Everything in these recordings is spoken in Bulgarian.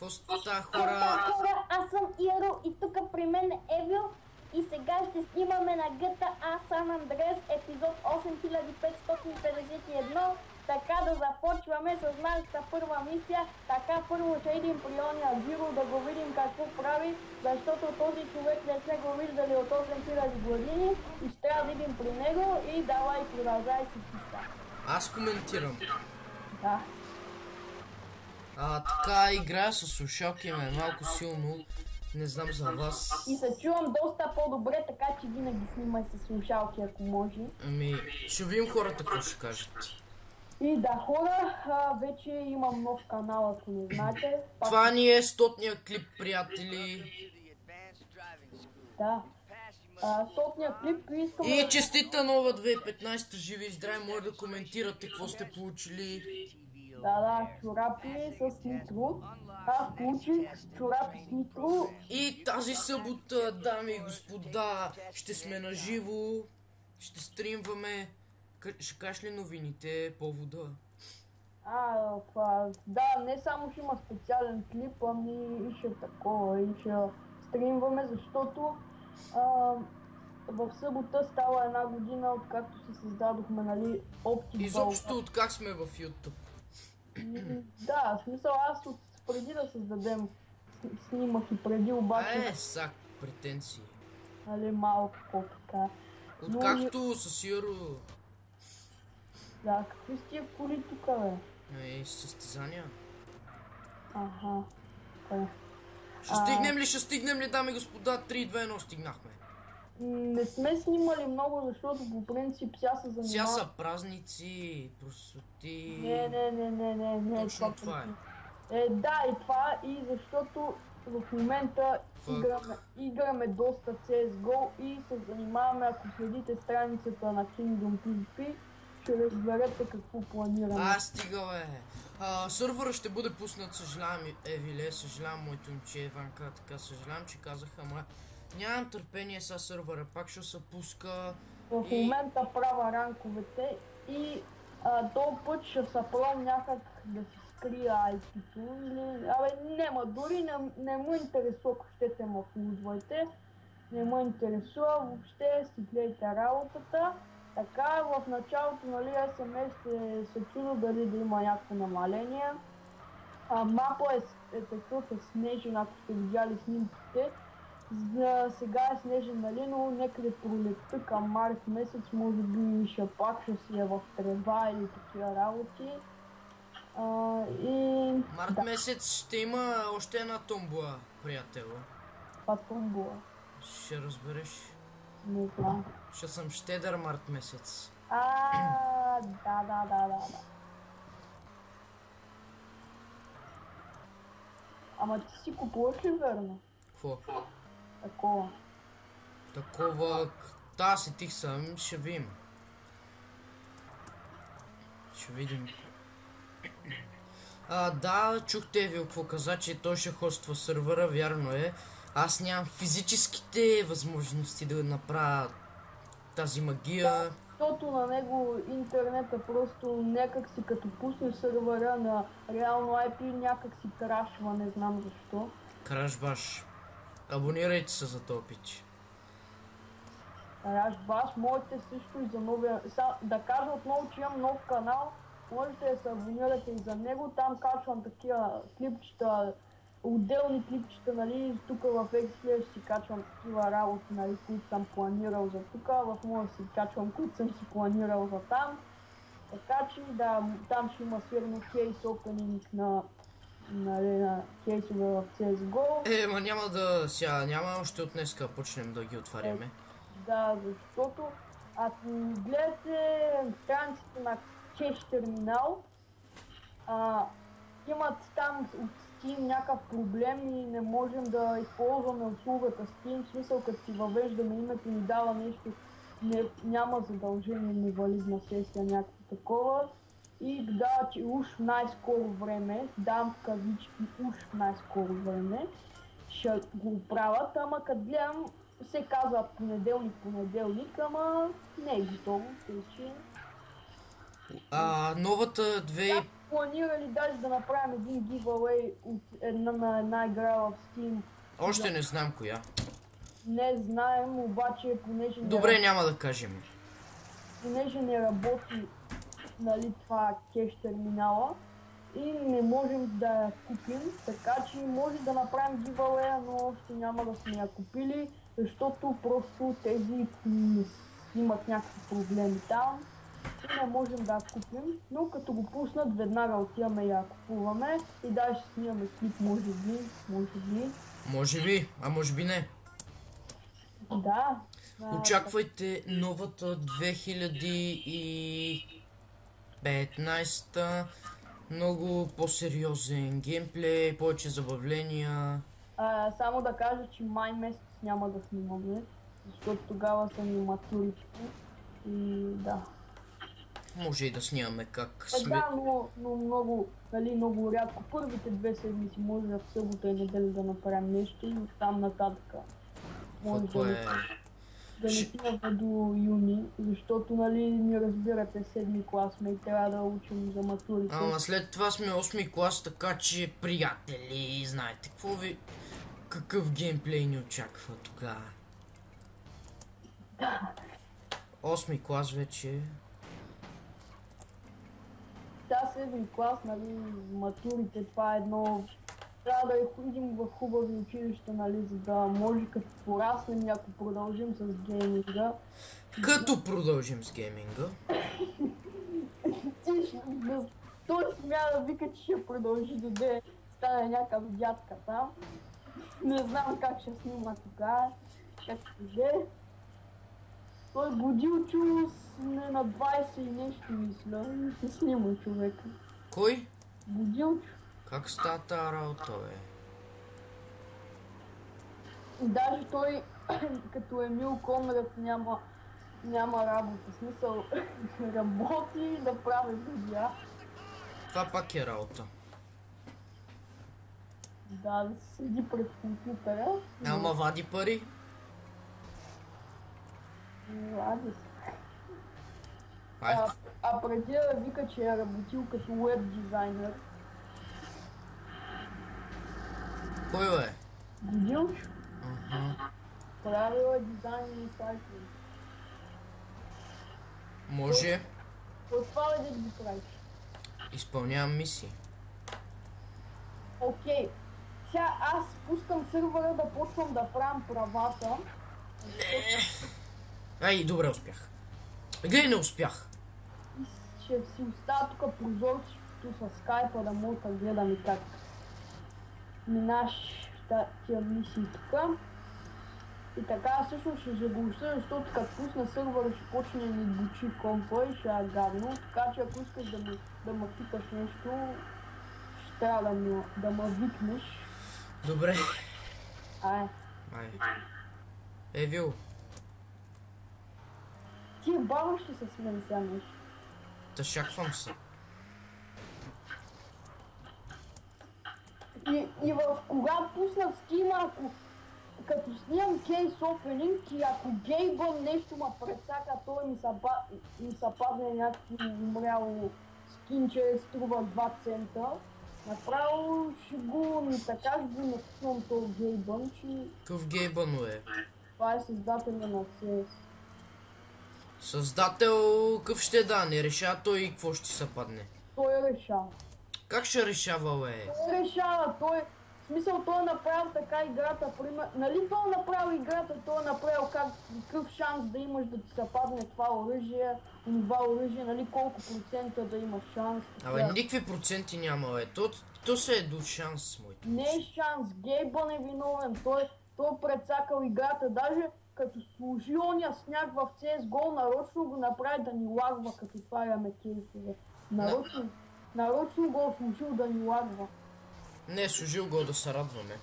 става Хора, хора? аз съм Иро и тук при мен е Евил и сега ще снимаме на GTA San Andreas епизод 8551. Така да започваме с нашата първа мисия. Така първо ще идем при ония Гиро да го видим какво прави, защото този човек не сме го виждали от 8000 години и ще трябва да идем при него и давай продължай си писа. Аз коментирам. Да. Така играя с слушалки ме малко силно. Не знам за вас. И се чувам доста по-добре, така че винаги снимай с слушалки, ако може. Ами, ще видим хората какво ще кажат. И да, хора, вече имам нов канал, ако не знаете. Това ни е 100-ния клип, приятели. Да. 100-ния клип искам И честита нова 2015, живи и здрави, може да коментирате какво сте получили. Да, чорапи с нитро. Аз получих чорапи с нитро. И тази събота, дами и господа, ще сме на живо, ще стримваме. Ще кажеш ли новините, повода? Да, не само ще има специален клип, ами и ще такова, и ще стримваме, защото в събота става една година, откакто се създадохме, нали, Optic Ball. Изобщо от как сме в YouTube. Да, в смисъл аз преди да създадем снимах и преди обаче... Сак, претенции. Нали, малко така. Откакто с Юро... Да, какви сте коли тук, бе? Състезания. Аха. Ще стигнем ли, дами и господа? 3-2-1 стигнахме. Не сме снимали много, защото по принцип сега се занимава... Сега са празници, простоти... Не. Точно това е. Да, и това, и защото в момента играме доста CSGO и се занимаваме, ако следите страницата на Kingdom PvP, ще разберете какво планираме. Стига, бе. Сървъра ще бъде пуснат, съжалявам, Евиле, съжалявам, моето момче Еванка, така съжалявам, че казах, ама нямам търпение са сървъра, пак ще се пуска. В момента правя ранковете и този път ще се пробвам някак да си скрия IP-то или... Нема, дори не му интересува, ако щете ме флудвайте. Не му интересува, въобще си гледайте работата. Така, в началото, нали, SMS ще се чудо дали да има някакво намаление. Мапа е такъв, е снежен, ако сте видяли снимките. Сега е снежен, нали, но някъде пролетта към март месец, може би пак ще си е в трева или такива работи. Март месец ще има още една томбула, приятел. Това томбула? Ще разбереш. Не знам. Ще съм щедър март месец. Да. Ама ти си купуваш ли, верно? Какво? Такова. Да, сетих съм, ще видим. Ще видим. Да, чухте Евил какво каза, че той ще хоства сървъра, вярно е. Аз нямам физическите възможности да направя тази магия. Защото на него интернета просто някак си като пусне сървъра на реално IP, някак си крашва, не знам защо. Крашбаш. Абонирайте се за този пич. Крашбаш, можете също и за новия... Да кажа отново, че имам нов канал, можете да се абонирате и за него, там качвам такива клипчета, отделни клипчета, нали, тук в Xplay ще си качвам такива работи, нали, които съм планирал за тук, в моя си качвам, които съм си планирал за там. Така че да, там ще има сигурно кейс опенинг на кейсове в CSGO. Ма няма няма още от днеска почнем да ги отваряме. Да, защото ако гледате страницата на Чеш терминал, имат там от Steam някакъв проблем и не можем да използваме услугата Steam, в смисъл като си въвеждаме името ни дава нещо, няма задължение, невалидна сесия, някакво такова. И додава, че уж в най-скоро време, дам в кавички уж в най-скоро време, ще го оправят, ама като гледам се казва понеделник, ама не е готово, тъй че... Новата планирали даже да направим един giveaway от една игра в Steam. Още не знам коя. Не знаем, обаче Добре, няма да кажем. Понеже не работи, нали, това кеш терминала и не можем да я купим, така че може да направим giveaway, но още няма да сме я купили, защото просто тези имат някакви проблеми там и не можем да я купим, но като го пуснат веднага отиваме и я купуваме и даже ще снимаме клип, може би. Може би, а може би не. Да. Очаквайте новата 2015, много по-сериозен геймплей, повече забавления. Само да кажа, че май месец няма да снимаме, защото тогава са ни матурички и да. Може и да снимаме как сме. Да, но много, нали, много рядко. Първите 2 седмици може в събота и неделя да направим нещо и оттам нататък. Може да не стигаме до юни, защото, нали, ни разбирате, 7-ми клас сме и трябва да учим за матурите. Ама след това сме 8-ми клас, така че, приятели, знаете какъв геймплей ни очаква тогава. 8-ми клас вече. Да, 7-ми клас, нали, матурите, това е едно... Трябва да ходим в хубави училища, нали, за да може като пораснем и ако продължим с гейминга. Като продължим с гейминга? Той смя да вика, че ще продължи доде стане някакъв дядка там. Не знам как ще снима тогава, как ще. Той Будилчо не на 20 и нещо мисля, и се снима човека. Кой? Будилчо. Как става тази работа, бе? Даже той, като Емил Конрад, няма работа. В смисъл, работи да прави видеа. Това пак е работа. Да седи пред компютъра. Ама вади пари? Вади се. Ай. А преди да вика, че е работил като веб дизайнер. Кой бе? Будилчо. Ага. Правил е дизайн и сайти. Може. От това ли да ги правиш? Изпълнявам мисии. Окей. Сега аз пускам сървъра да почвам да правим правата. Ай, добре успях. Гледай, не успях. И ще си оставя тук прозорчето с скайпа да мога да гледам и как минаш тия мисии тук. И така всъщност ще заглуша, защото като пусна сървъра ще почне да ми бучи компа и ще е гадно. Така че ако искаш да ме питаш нещо, ще трябва да ме викнеш. Добре. Ай. Евил. Ти баваш ли с мен сега нещо? Тъшаквам се. И в кога пусна в Steam, като снимам кейс опенинг и ако гейбъм нещо ма прецака, той ми са падне някакво умряло скинче, струва 2 цента. Направо ще го напуснам този гейбъм, че... Какъв гейбън е? Това е създателя на CS. Създател къв ще да, не решава той какво ще се падне. Той решава. Как ще решава, бе? Той решава, в смисъл той е направил така играта, пример... Нали той е направил играта, той е направил какъв шанс да имаш да ти се падне това оръжие, нали колко процента да имаш шанс. Абе, никакви проценти няма, бе. То се е до шанс, моето. Не е шанс, Гейбън е виновен, той прецакал играта, даже като служи ония сняг в CSGO, нарочно го направи да ни лагва, като отваряме кейсове. Нарочно го е служил да ни лагва. Не, служил го да се радваме.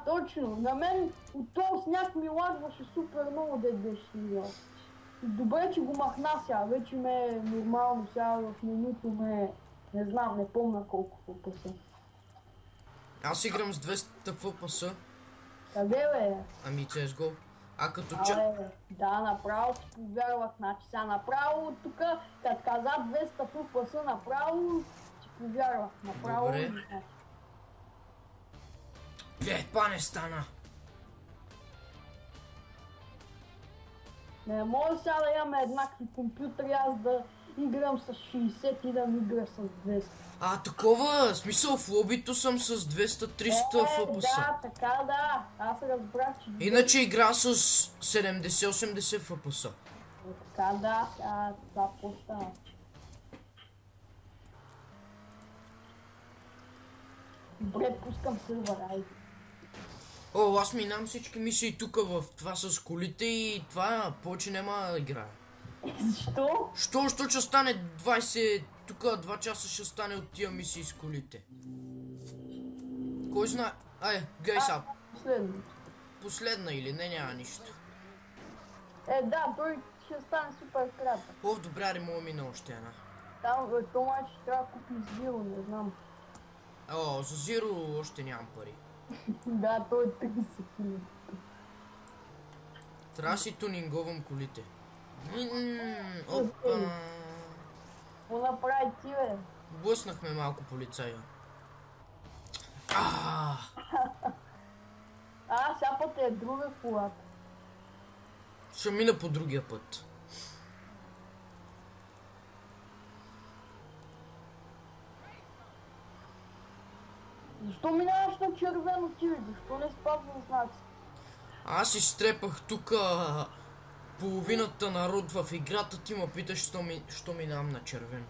Точно. На мен от този сняг ми лагваше супер много да беше снимал. Добре, че го махна сега, вече ме е нормално сега в менюто не знам, не помня колко FPS. Аз играм с 200 FPS. Къде бе? Ами CSGO. А като Да, направо си повярвах, значи сега направо тук, като каза 200 FPS, направо си повярвах. Направо Добре. не знам. Па не стана. Не може сега да имаме еднакви компютри, аз да играм с 60 и да ми игра с 200. Такова, смисъл в лобито съм с 200-300 FPS. Да, така да. Аз разбрах, че... Иначе игра с 70-80 FPS. Така да, това по-става. Добре, пускам сървър, айде. Аз минам всички мисии тук в това с колите и това повече няма да играя. Защо? Що ще стане 20... Тук 2 часа ще стане от тия мисии с колите. Кой знае? Гледай сега. Последно. Последна или не, няма нищо. Да, той ще стане супер кратък. Добре, аре мога мина още една. Там, това ще трябва да купи Zero, не знам. За Zero още нямам пари. Да, той е 30 000. Трябва да си тунинговам колите. Опа. Какво направи ти, бе? Блъснахме малко полицая. Сега път е друга колата. Ще мина по другия път. Защо минаваш на червено ти, бе? Защо не спазвам знаци? Аз изтрепах тук половината народ в играта, ти ме питаш, що минавам на червено.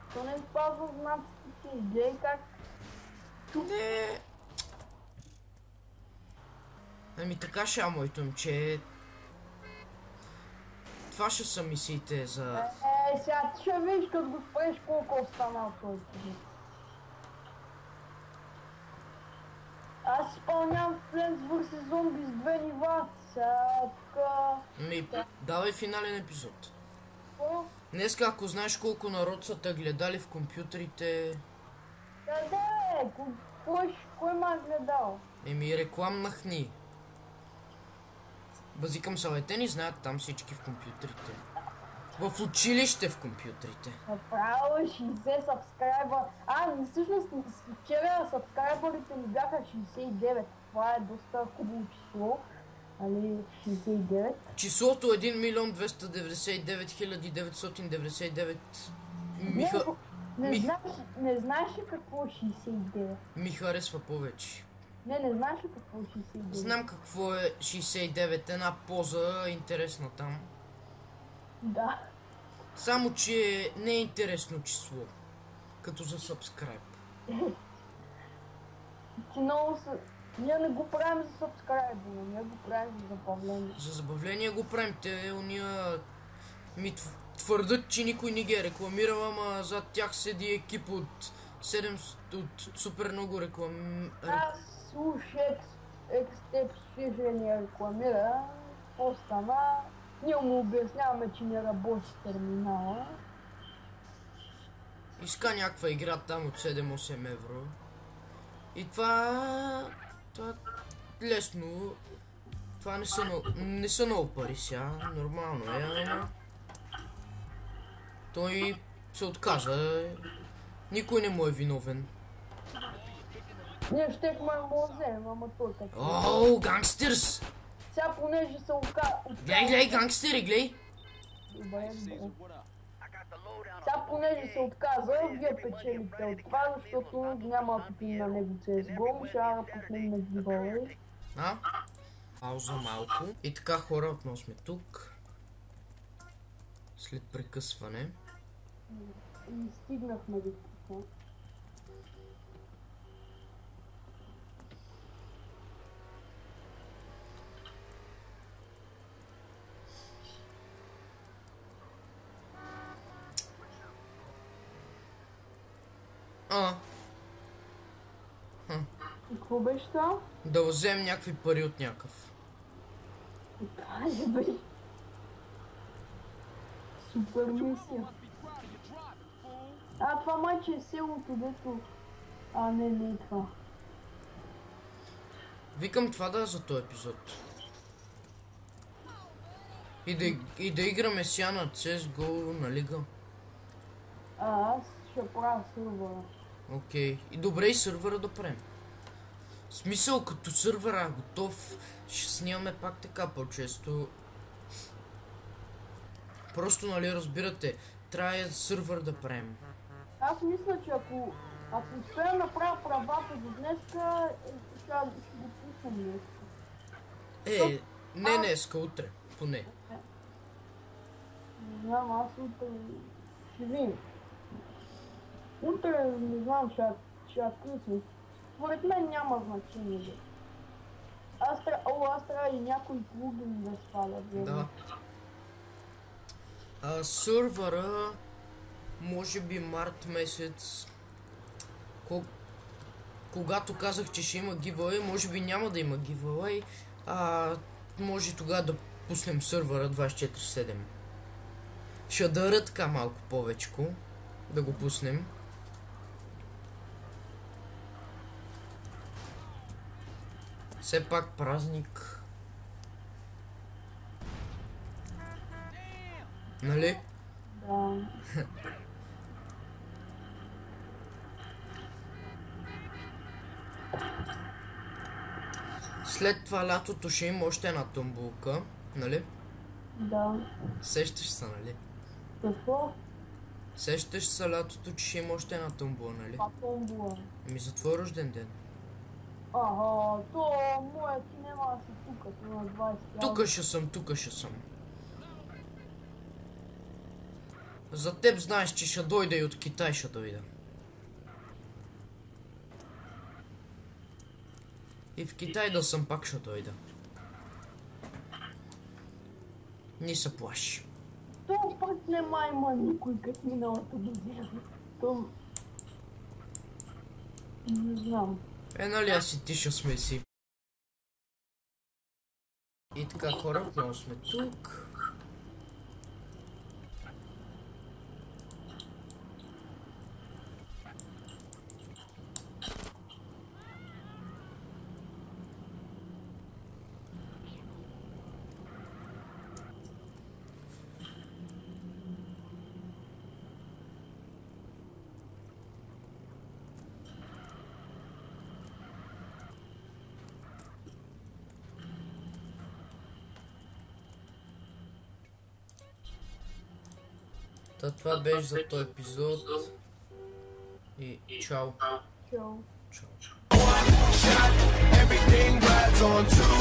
Защо не спазвам знаците ти? Гледай как... Не. Така ще, моето момче. Това ще са мисиите за... Сега ти ще видиш, като го спреш колко останал този човек. Аз изпълнявам Plants vs. Zombies с 2 нива. Сега Давай финален епизод. Какво? Днеска, ако знаеш колко народ са те гледали в компютрите... Къде? Кой ма гледал? Рекламнахни. Базикам се, те ни знаят там всички в компютрите. В училище в компютрите. Направо 60 сабскрайба. Всъщност вчера сабскрайбърите ми бяха 69. Това е доста хубаво число. Али 69. Числото 1 299 999 Не знаеш ли какво е 69? ми харесва повече. Не знаеш ли какво е 69? Знам какво е 69, една поза интересна там. Да. Само, че не е интересно число. Като за сабскрайб. Ти много са... Ние не го правим за сабскрайб, ние го правим за забавление. За забавление го правим. Те уния ми твърдат, че никой не ги е рекламирал, ама зад тях седи екип от 7 от супер много Слушай, екстеп ще ни рекламира. Какво стана? Ние му обясняваме, че не работи терминала. Иска някаква игра там от 7-8 евро. И това лесно. Това не са много пари сега. Нормално е, ама... Той се отказа. Никой не му е виновен. Ние щехме да го вземем, ама той така. Гангстерс! Сега понеже се Глей, гангстери, глей! Добре. Сега понеже се отказа, вие печелите от това, защото няма да купим на него CSGO, ще да пуснем на giveaway. Пауза малко. И така, хора, отново сме тук. След прекъсване. И стигнахме до това. Какво беше това? Да вземем някакви пари от някакъв. Това ли бе? Супер мисия. Това майче е селото, дето... не е това. Викам това да е за този епизод. И да играме сега на CSGO на лига. Аз ще правя сървъра. Окей. И добре, и сървъра да правим. В смисъл, като сървъра е готов, ще снимаме пак така по-често. Просто, нали, разбирате, трябва сървър да правим. Аз мисля, че ако успея да направя правата до днеска, ще го пуснем днеска. Не днеска, утре, поне. Не знам, аз утре ще видим. Утре, не знам, ще късне. Според мен няма значение. Аз трябва и някои плугини да свалят. Да. Сървъра, може би март месец, когато казах, че ще има giveaway, може би няма да има giveaway, може тогава да пуснем сървъра 24/7. Ще дара така малко повечко, да го пуснем. Все пак празник. Нали? Да. След това лятото ще има още една тумбулка, нали? Да. Сещаш се, нали? Какво? Сещаш се лятото, че ще има още една тумбула, нали? Това томбула. За твой рожден ден. То моя ти няма да си тука, на 20. Тука ще съм. За теб знаеш, че ще дойда и от Китай ще дойда. И в Китай да съм пак ще дойда. Не се плаши. То пак нема има никой като миналата година. То... Не знам. Нали аз и ти ще сме си. И така хора, отново сме тук. Това беше за този епизод. И чао. Чао. Чао. Everything rides on two.